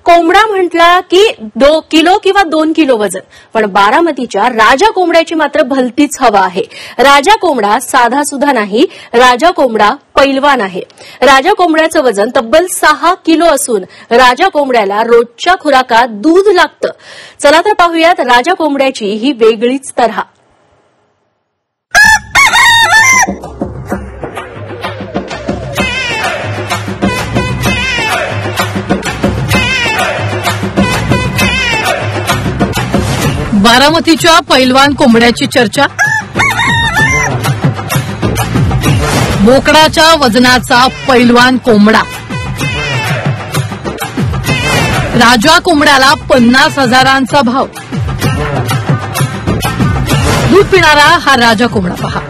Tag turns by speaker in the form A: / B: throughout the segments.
A: कोंबडा म्हटला की 2 किलो किंवा 2 किलो वजन, पण बारामतीच्या राजा कोंबड्याची मात्र भलतीच हवा आहे. राजा कोंबडा साधा सुद्धा नाही, राजा कोंबडा पैलवान आहे. राजा कोंबड्याचं वजन तब्बल 6 किलो असून राजा कोंबड्याला रोजच्या खुराकात दूध लागतं. चला तर पाहूयात राजा कोंबड्याची ही वेगळीच तऱ्हा.
B: बारामतीच्या पैलवान कोंबड्याची चर्चा. बोकडाच्या वजनाचा पैलवान कोंबडा. राजा कोंबड्याला 50,000चा भाव. दूध पिणारा हा राजा कोंबडा पहा.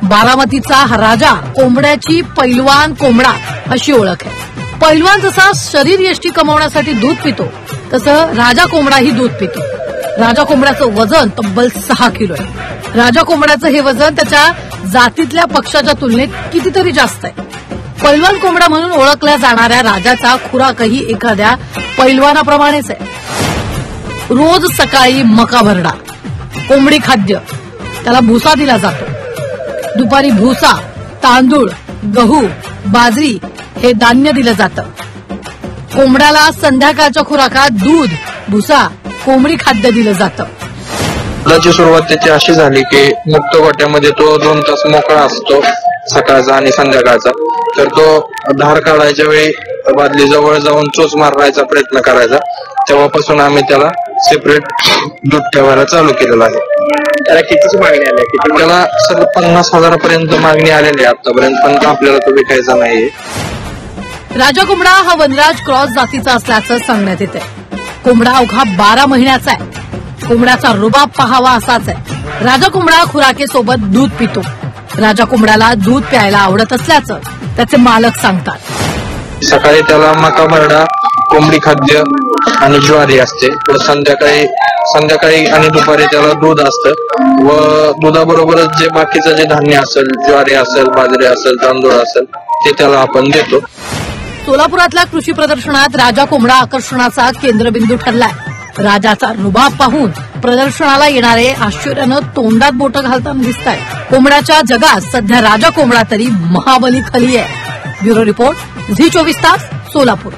B: बारामतीचा हा राजा कोंबड्याची पैलवान कोंबडा अशी ओळख आहे. पैलवान जसा शरीर यष्टी कमावण्यासाठी दूध पितो, तसं राजा कोंबडाही दूध पितो. राजा कोंबड्याचं वजन तब्बल 6 किलो आहे. राजा कोंबड्याचं हे वजन त्याच्या जातीतल्या पक्षाच्या तुलनेत कितीतरी जास्त आहे. पैलवान कोंबडा म्हणून ओळखल्या जाणाऱ्या राजाचा खुराकही एखाद्या पैलवानाप्रमाणेच आहे. रोज सकाळी मका भरडा, कोंबडी खाद्य, त्याला भुसा दिला जातो. दुपारी भुसा, तांदूळ, गहू, बाजरी हे धान्य दिलं जातं. कोंबड्याला संध्याकाळच्या खुराकात दूध, भुसा, कोंबडी खाद्य दिलं जातं.
C: त्याची सुरुवात त्याची अशी झाली की मुक्त गोट्यामध्ये तो 2 तास मोकळा असतो, सकाळचा आणि संध्याकाळचा. तर तो धार काढायच्या वेळी बादली जवळ जाऊन चोच मारायचा प्रयत्न करायचा. तेव्हापासून आम्ही त्याला सेपरेट दूध ठेवायला चालू केलेलं आहे.
D: त्याला कितीची मागणी आली?
C: त्याला सर 50,000पर्यंत मागणी आलेली आहे आतापर्यंत, पण आपल्याला तो विकायचा नाहीये.
B: राजा कोंबडा हा वनराज क्रॉस जातीचा असल्याचं सांगण्यात येते. कोंबडा अवघा 12 महिन्याचा आहे. कोंबड्याचा रुबाब पहावा असाच आहे. राजा कोंबडा खुराकेसोबत दूध पितो. राजा कोंबड्याला दूध प्यायला आवडत असल्याचं त्याचे मालक सांगतात.
C: सकाळी त्याला मका भरडा, कोंबडी खाद्य आणि ज्वारी असते. संध्याकाळी आणि दुपारी त्याला दूध असतं व दुधाबरोबरच जे बाकीचं जे धान्य असेल, ज्वारी असेल, बाजरी असेल, तांदूळ असेल, ते त्याला आपण देतो.
B: सोलापुरातल्या कृषी प्रदर्शनात राजा कोंबडा आकर्षणाचा केंद्रबिंदू ठरलाय. राजाचा रुबाब पाहून प्रदर्शनाला येणारे आश्चर्यानं तोंडात बोटं घालताना दिसताय. कोंबड्याच्या जगात सध्या राजा कोंबडा तरी महाबली खली आहे. ब्युरो रिपोर्ट, झी 24 तास, सोलापूर.